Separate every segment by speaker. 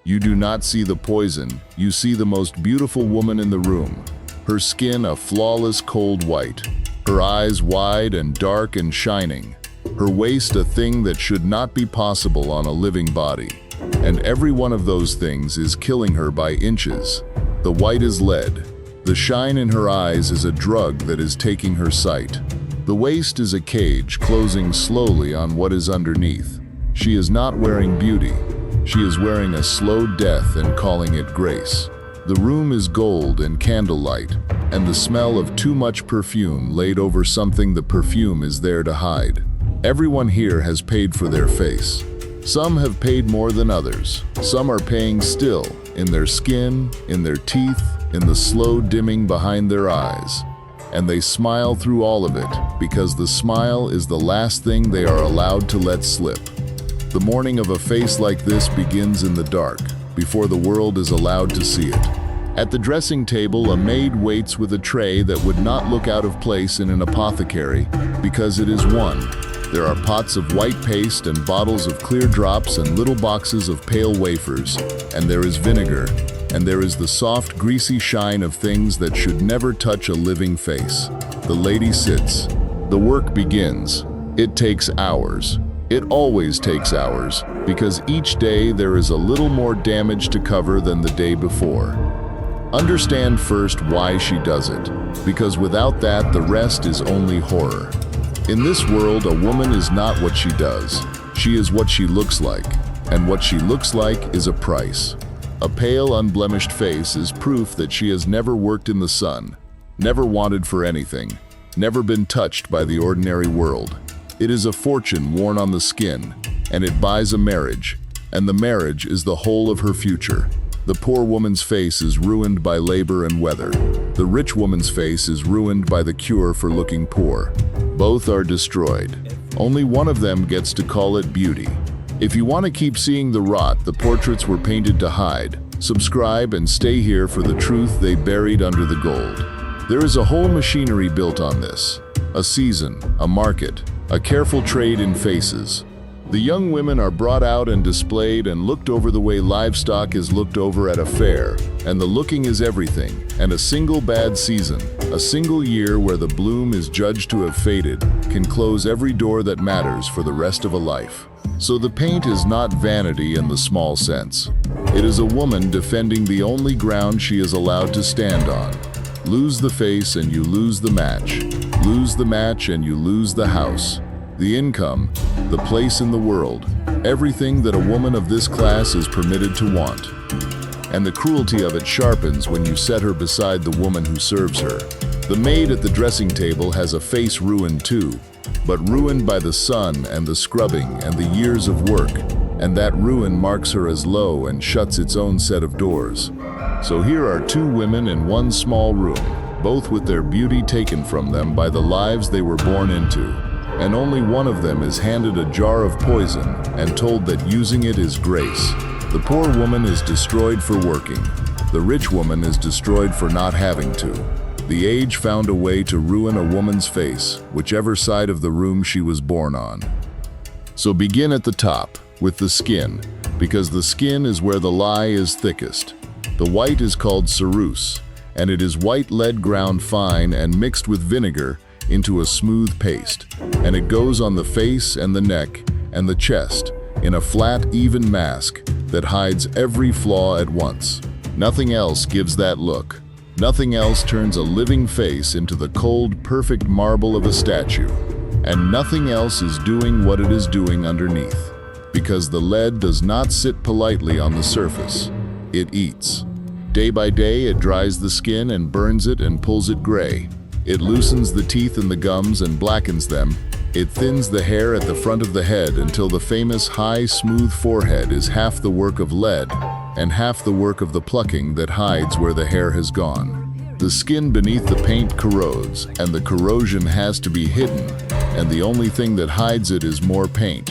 Speaker 1: You do not see the poison, you see the most beautiful woman in the room. Her skin a flawless cold white, her eyes wide and dark and shining, her waist a thing that should not be possible on a living body. And every one of those things is killing her by inches. The white is lead. The shine in her eyes is a drug that is taking her sight. The waist is a cage closing slowly on what is underneath. She is not wearing beauty. She is wearing a slow death and calling it grace. The room is gold and candlelight, and the smell of too much perfume laid over something the perfume is there to hide. Everyone here has paid for their face. Some have paid more than others. Some are paying still, in their skin, in their teeth, in the slow dimming behind their eyes. And they smile through all of it, because the smile is the last thing they are allowed to let slip. The morning of a face like this begins in the dark, before the world is allowed to see it. At the dressing table, a maid waits with a tray that would not look out of place in an apothecary, because it is one. There are pots of white paste and bottles of clear drops and little boxes of pale wafers, and there is vinegar, and there is the soft, greasy shine of things that should never touch a living face. The lady sits. The work begins. It takes hours. It always takes hours, because each day there is a little more damage to cover than the day before. Understand first why she does it, because without that the rest is only horror. In this world, a woman is not what she does. She is what she looks like, and what she looks like is a price. A pale, unblemished face is proof that she has never worked in the sun, never wanted for anything, never been touched by the ordinary world. It is a fortune worn on the skin, and it buys a marriage, and the marriage is the whole of her future. The poor woman's face is ruined by labor and weather. The rich woman's face is ruined by the cure for looking poor. Both are destroyed. Only one of them gets to call it beauty. If you want to keep seeing the rot the portraits were painted to hide, subscribe and stay here for the truth they buried under the gold. There is a whole machinery built on this. A season, a market, a careful trade in faces. The young women are brought out and displayed and looked over the way livestock is looked over at a fair, and the looking is everything, and a single bad season, a single year where the bloom is judged to have faded, can close every door that matters for the rest of a life. So the paint is not vanity in the small sense. It is a woman defending the only ground she is allowed to stand on. Lose the face and you lose the match. Lose the match and you lose the house, the income, the place in the world, everything that a woman of this class is permitted to want. And the cruelty of it sharpens when you set her beside the woman who serves her. The maid at the dressing table has a face ruined too, but ruined by the sun and the scrubbing and the years of work, and that ruin marks her as low and shuts its own set of doors. So here are two women in one small room, both with their beauty taken from them by the lives they were born into. And only one of them is handed a jar of poison and told that using it is grace. The poor woman is destroyed for working. The rich woman is destroyed for not having to. The age found a way to ruin a woman's face, whichever side of the room she was born on. So begin at the top, with the skin, because the skin is where the lie is thickest. The white is called ceruse, and it is white lead ground fine and mixed with vinegar into a smooth paste, and it goes on the face and the neck and the chest in a flat, even mask that hides every flaw at once. Nothing else gives that look. Nothing else turns a living face into the cold, perfect marble of a statue. And nothing else is doing what it is doing underneath, because the lead does not sit politely on the surface. It eats. Day by day, it dries the skin and burns it and pulls it gray. It loosens the teeth and the gums and blackens them. It thins the hair at the front of the head until the famous high, smooth forehead is half the work of lead and half the work of the plucking that hides where the hair has gone. The skin beneath the paint corrodes, and the corrosion has to be hidden, and the only thing that hides it is more paint.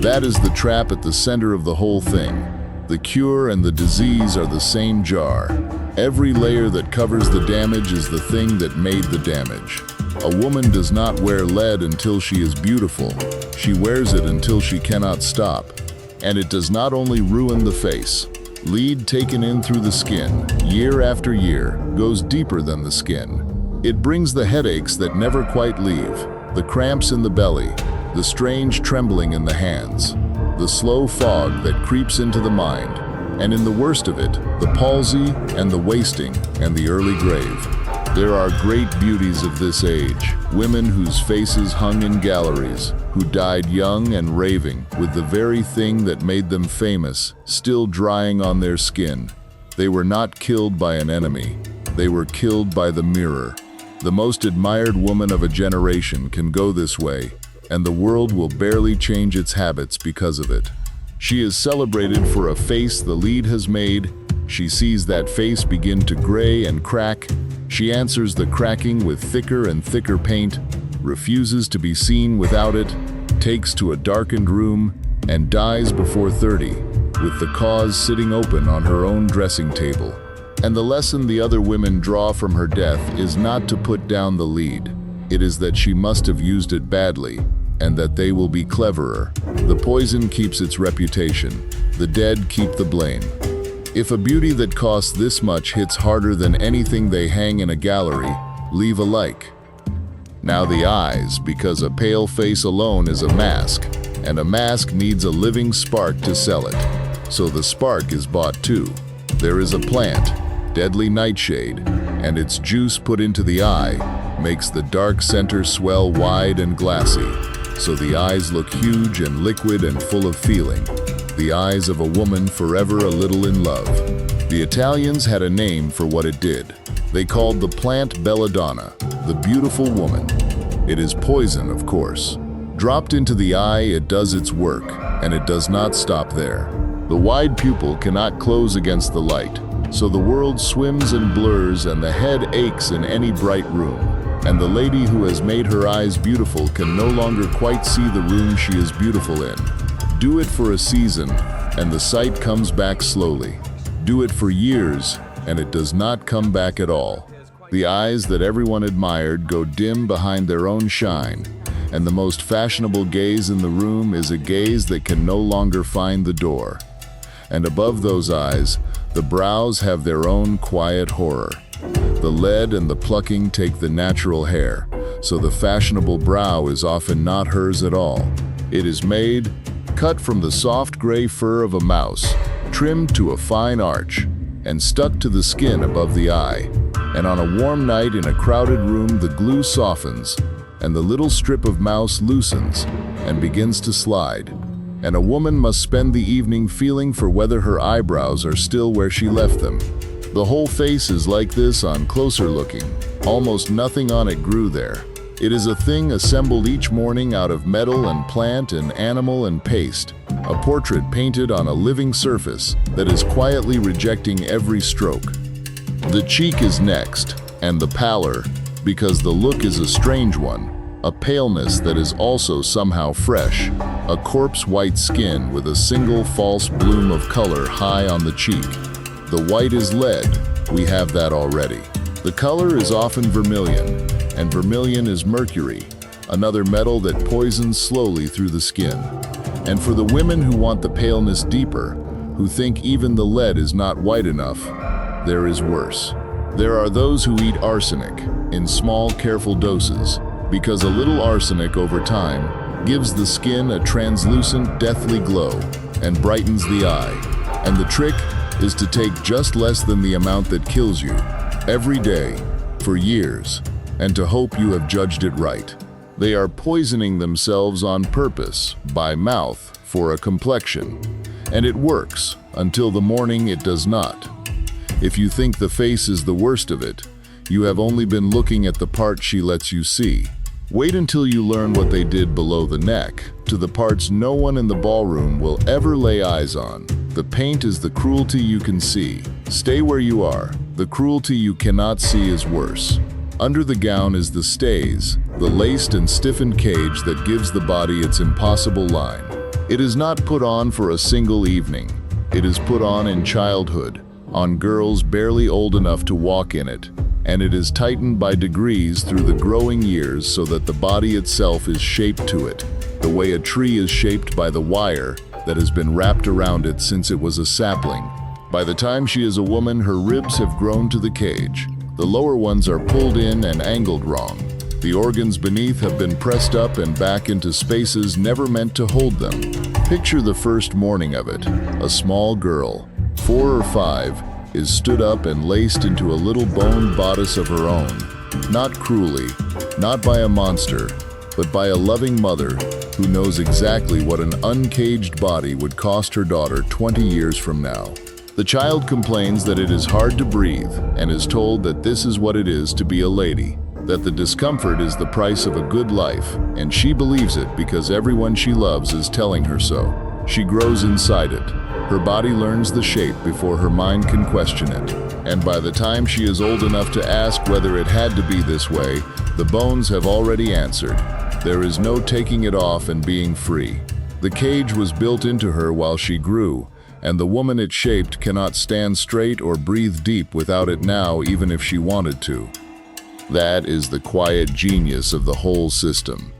Speaker 1: That is the trap at the center of the whole thing. The cure and the disease are the same jar. Every layer that covers the damage is the thing that made the damage. A woman does not wear lead until she is beautiful. She wears it until she cannot stop. And it does not only ruin the face, Lead taken in through the skin, year after year, goes deeper than the skin. It brings the headaches that never quite leave, the cramps in the belly, the strange trembling in the hands, the slow fog that creeps into the mind, and in the worst of it, the palsy and the wasting and the early grave. There are great beauties of this age, women whose faces hung in galleries, who died young and raving, with the very thing that made them famous still drying on their skin. They were not killed by an enemy, they were killed by the mirror. The most admired woman of a generation can go this way, and the world will barely change its habits because of it. She is celebrated for a face the lead has made. She sees that face begin to gray and crack. She answers the cracking with thicker and thicker paint, refuses to be seen without it, takes to a darkened room, and dies before 30, with the cause sitting open on her own dressing table. And the lesson the other women draw from her death is not to put down the lead. It is that she must have used it badly, and that they will be cleverer. The poison keeps its reputation. The dead keep the blame. If a beauty that costs this much hits harder than anything they hang in a gallery, leave a like. Now the eyes, because a pale face alone is a mask, and a mask needs a living spark to sell it. So the spark is bought too. There is a plant, deadly nightshade, and its juice put into the eye makes the dark center swell wide and glassy, so the eyes look huge and liquid and full of feeling. The eyes of a woman forever a little in love. The Italians had a name for what it did. They called the plant belladonna, the beautiful woman. It is poison, of course. Dropped into the eye, it does its work, and it does not stop there. The wide pupil cannot close against the light, so the world swims and blurs and the head aches in any bright room. And the lady who has made her eyes beautiful can no longer quite see the room she is beautiful in. Do it for a season, and the sight comes back slowly. Do it for years, and it does not come back at all. The eyes that everyone admired go dim behind their own shine, and the most fashionable gaze in the room is a gaze that can no longer find the door. And above those eyes, the brows have their own quiet horror. The lead and the plucking take the natural hair, so the fashionable brow is often not hers at all. It is made, cut from the soft gray fur of a mouse, trimmed to a fine arch, and stuck to the skin above the eye. And on a warm night in a crowded room, the glue softens, and the little strip of mouse loosens and begins to slide. And a woman must spend the evening feeling for whether her eyebrows are still where she left them. The whole face is like this on closer looking. Almost nothing on it grew there. It is a thing assembled each morning out of metal and plant and animal and paste, a portrait painted on a living surface that is quietly rejecting every stroke. The cheek is next, and the pallor, because the look is a strange one, a paleness that is also somehow fresh, a corpse-white skin with a single false bloom of color high on the cheek. The white is lead, we have that already. The color is often vermilion, and vermilion is mercury, another metal that poisons slowly through the skin. And for the women who want the paleness deeper, who think even the lead is not white enough, there is worse. There are those who eat arsenic in small, careful doses, because a little arsenic over time gives the skin a translucent, deathly glow and brightens the eye. And the trick is to take just less than the amount that kills you, every day, for years, and to hope you have judged it right. They are poisoning themselves on purpose, by mouth, for a complexion. And it works, until the morning it does not. If you think the face is the worst of it, you have only been looking at the part she lets you see. Wait until you learn what they did below the neck, to the parts no one in the ballroom will ever lay eyes on. The paint is the cruelty you can see. Stay where you are. The cruelty you cannot see is worse. Under the gown is the stays, the laced and stiffened cage that gives the body its impossible line. It is not put on for a single evening. It is put on in childhood, on girls barely old enough to walk in it, and it is tightened by degrees through the growing years so that the body itself is shaped to it, the way a tree is shaped by the wire that has been wrapped around it since it was a sapling. By the time she is a woman, her ribs have grown to the cage. The lower ones are pulled in and angled wrong. The organs beneath have been pressed up and back into spaces never meant to hold them. Picture the first morning of it. A small girl, 4 or 5, is stood up and laced into a little bone bodice of her own. Not cruelly, not by a monster, but by a loving mother who knows exactly what an uncaged body would cost her daughter 20 years from now. The child complains that it is hard to breathe and is told that this is what it is to be a lady, that the discomfort is the price of a good life, and she believes it because everyone she loves is telling her so. She grows inside it. Her body learns the shape before her mind can question it. And by the time she is old enough to ask whether it had to be this way, the bones have already answered. There is no taking it off and being free. The cage was built into her while she grew, and the woman it shaped cannot stand straight or breathe deep without it now, even if she wanted to. That is the quiet genius of the whole system.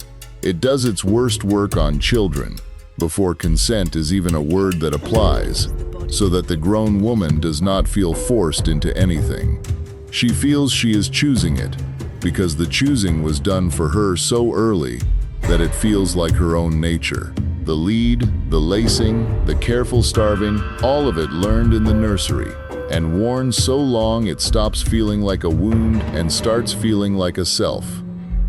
Speaker 1: It does its worst work on children, before consent is even a word that applies, so that the grown woman does not feel forced into anything. She feels she is choosing it, because the choosing was done for her so early that it feels like her own nature. The lead, the lacing, the careful starving, all of it learned in the nursery, and worn so long it stops feeling like a wound and starts feeling like a self.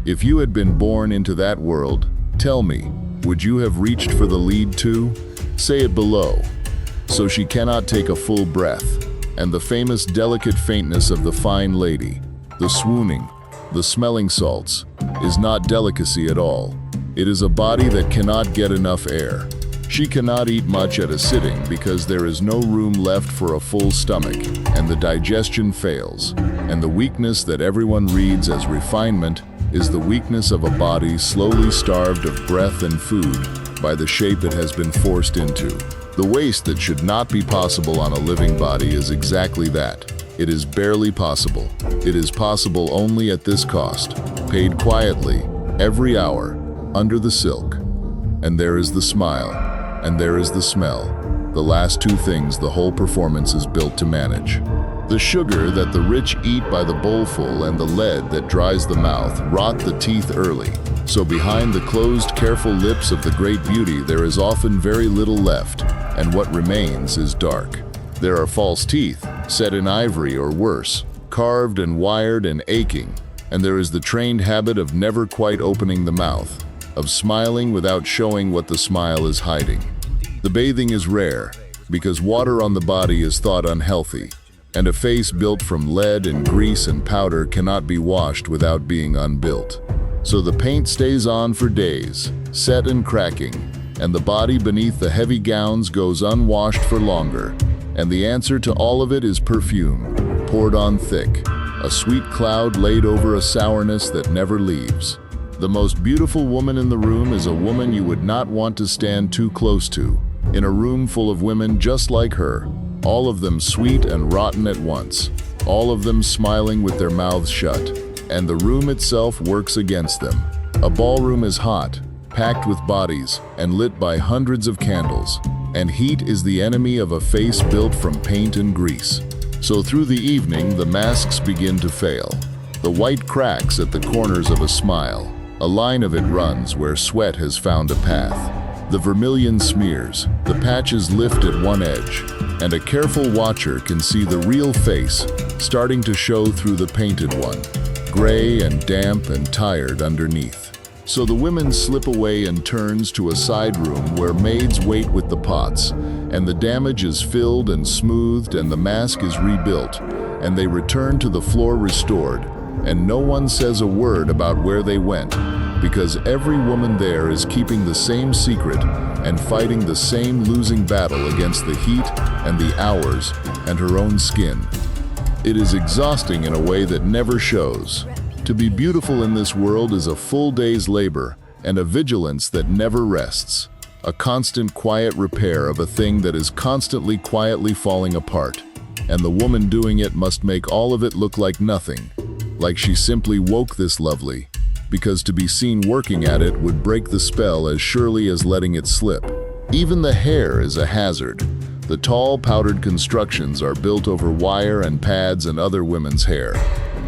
Speaker 1: If you had been born into that world, tell me, would you have reached for the lead too? Say it below. So she cannot take a full breath, and the famous delicate faintness of the fine lady, the swooning, the smelling salts, is not delicacy at all. It is a body that cannot get enough air. She cannot eat much at a sitting because there is no room left for a full stomach, and the digestion fails. And the weakness that everyone reads as refinement is the weakness of a body slowly starved of breath and food by the shape it has been forced into. The waste that should not be possible on a living body is exactly that. It is barely possible. It is possible only at this cost, paid quietly, every hour, under the silk. And there is the smile, and there is the smell, the last two things the whole performance is built to manage. The sugar that the rich eat by the bowlful and the lead that dries the mouth rot the teeth early. So behind the closed, careful lips of the great beauty there is often very little left, and what remains is dark. There are false teeth, set in ivory or worse, carved and wired and aching, and there is the trained habit of never quite opening the mouth, of smiling without showing what the smile is hiding. The bathing is rare, because water on the body is thought unhealthy, and a face built from lead and grease and powder cannot be washed without being unbuilt. So the paint stays on for days, set and cracking, and the body beneath the heavy gowns goes unwashed for longer, and the answer to all of it is perfume, poured on thick, a sweet cloud laid over a sourness that never leaves. The most beautiful woman in the room is a woman you would not want to stand too close to, in a room full of women just like her, all of them sweet and rotten at once, all of them smiling with their mouths shut, and the room itself works against them. A ballroom is hot, packed with bodies, and lit by hundreds of candles, and heat is the enemy of a face built from paint and grease. So through the evening, the masks begin to fail. The white cracks at the corners of a smile. A line of it runs where sweat has found a path. The vermilion smears, the patches lift at one edge, and a careful watcher can see the real face starting to show through the painted one, gray and damp and tired underneath. So the women slip away and turns to a side room where maids wait with the pots, and the damage is filled and smoothed and the mask is rebuilt, and they return to the floor restored, and no one says a word about where they went, because every woman there is keeping the same secret and fighting the same losing battle against the heat and the hours and her own skin. It is exhausting in a way that never shows. To be beautiful in this world is a full day's labor and a vigilance that never rests, a constant quiet repair of a thing that is constantly quietly falling apart, and the woman doing it must make all of it look like nothing, like she simply woke this lovely, because to be seen working at it would break the spell as surely as letting it slip. Even the hair is a hazard. The tall, powdered constructions are built over wire and pads and other women's hair,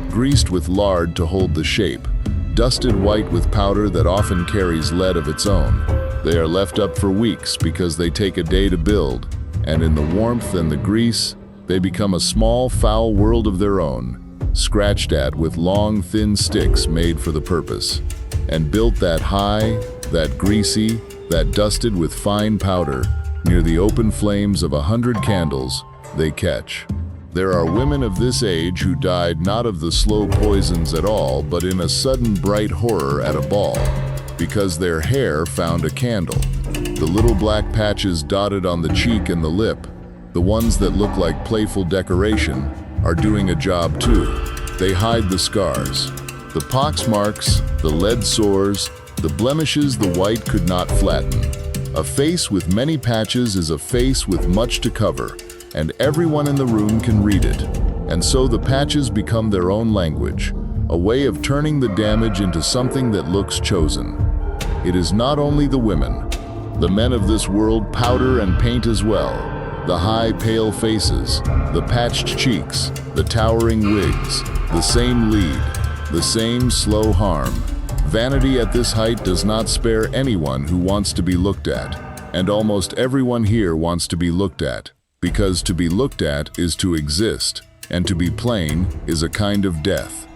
Speaker 1: greased with lard to hold the shape, dusted white with powder that often carries lead of its own. They are left up for weeks because they take a day to build, and in the warmth and the grease, they become a small, foul world of their own, scratched at with long, thin sticks made for the purpose, and built that high, that greasy, that dusted with fine powder, near the open flames of 100 candles they catch. There are women of this age who died not of the slow poisons at all, but in a sudden bright horror at a ball, because their hair found a candle. The little black patches dotted on the cheek and the lip, the ones that look like playful decoration, are doing a job too. They hide the scars, the pox marks, the lead sores, the blemishes the white could not flatten. A face with many patches is a face with much to cover, and everyone in the room can read it. And so the patches become their own language, a way of turning the damage into something that looks chosen. It is not only the women. The men of this world powder and paint as well. The high, pale faces, the patched cheeks, the towering wigs, the same lead, the same slow harm. Vanity at this height does not spare anyone who wants to be looked at, and almost everyone here wants to be looked at, because to be looked at is to exist, and to be plain is a kind of death.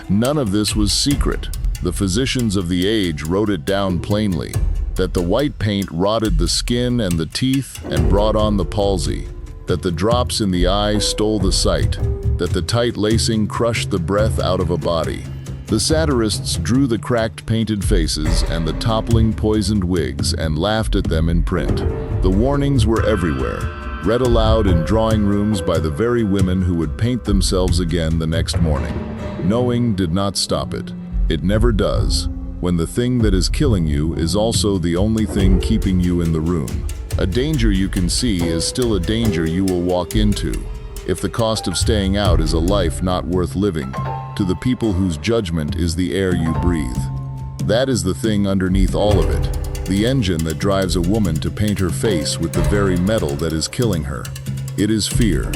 Speaker 1: None of this was secret. The physicians of the age wrote it down plainly, that the white paint rotted the skin and the teeth and brought on the palsy, that the drops in the eye stole the sight, that the tight lacing crushed the breath out of a body. The satirists drew the cracked painted faces and the toppling poisoned wigs and laughed at them in print. The warnings were everywhere, read aloud in drawing rooms by the very women who would paint themselves again the next morning. Knowing did not stop it. It never does, when the thing that is killing you is also the only thing keeping you in the room. A danger you can see is still a danger you will walk into, if the cost of staying out is a life not worth living, to the people whose judgment is the air you breathe. That is the thing underneath all of it, the engine that drives a woman to paint her face with the very metal that is killing her. It is fear.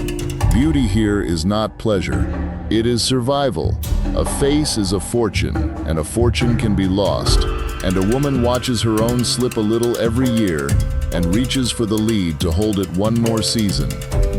Speaker 1: Beauty here is not pleasure. It is survival. A face is a fortune, and a fortune can be lost, and a woman watches her own slip a little every year and reaches for the lead to hold it one more season,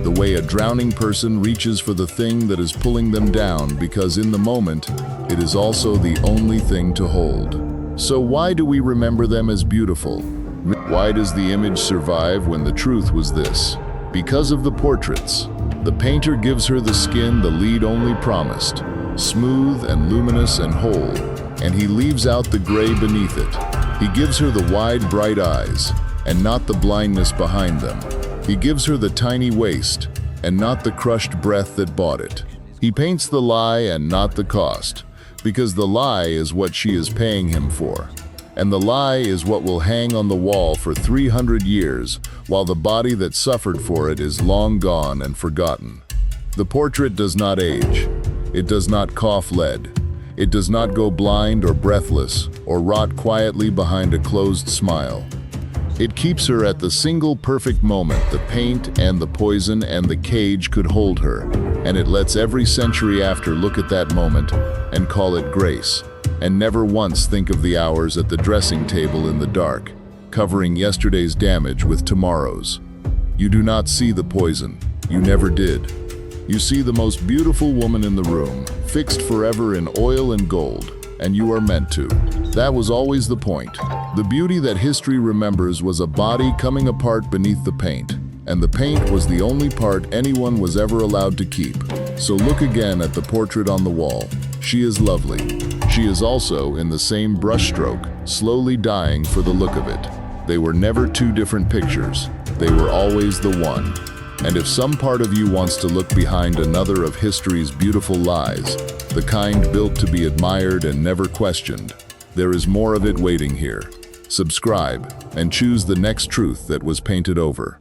Speaker 1: the way a drowning person reaches for the thing that is pulling them down, because in the moment, it is also the only thing to hold. So why do we remember them as beautiful? Why does the image survive when the truth was this? Because of the portraits. The painter gives her the skin the lead only promised, smooth and luminous and whole, and he leaves out the gray beneath it. He gives her the wide, bright eyes, and not the blindness behind them. He gives her the tiny waist, and not the crushed breath that bought it. He paints the lie and not the cost, because the lie is what she is paying him for. And the lie is what will hang on the wall for 300 years, while the body that suffered for it is long gone and forgotten. The portrait does not age. It does not cough lead. It does not go blind or breathless, or rot quietly behind a closed smile. It keeps her at the single perfect moment the paint and the poison and the cage could hold her, and it lets every century after look at that moment and call it grace, and never once think of the hours at the dressing table in the dark, covering yesterday's damage with tomorrow's. You do not see the poison. You never did. You see the most beautiful woman in the room, fixed forever in oil and gold, and you are meant to. That was always the point. The beauty that history remembers was a body coming apart beneath the paint, and the paint was the only part anyone was ever allowed to keep. So look again at the portrait on the wall. She is lovely. She is also, in the same brushstroke, slowly dying for the look of it. They were never two different pictures. They were always the one. And if some part of you wants to look behind another of history's beautiful lies, the kind built to be admired and never questioned, there is more of it waiting here. Subscribe and choose the next truth that was painted over.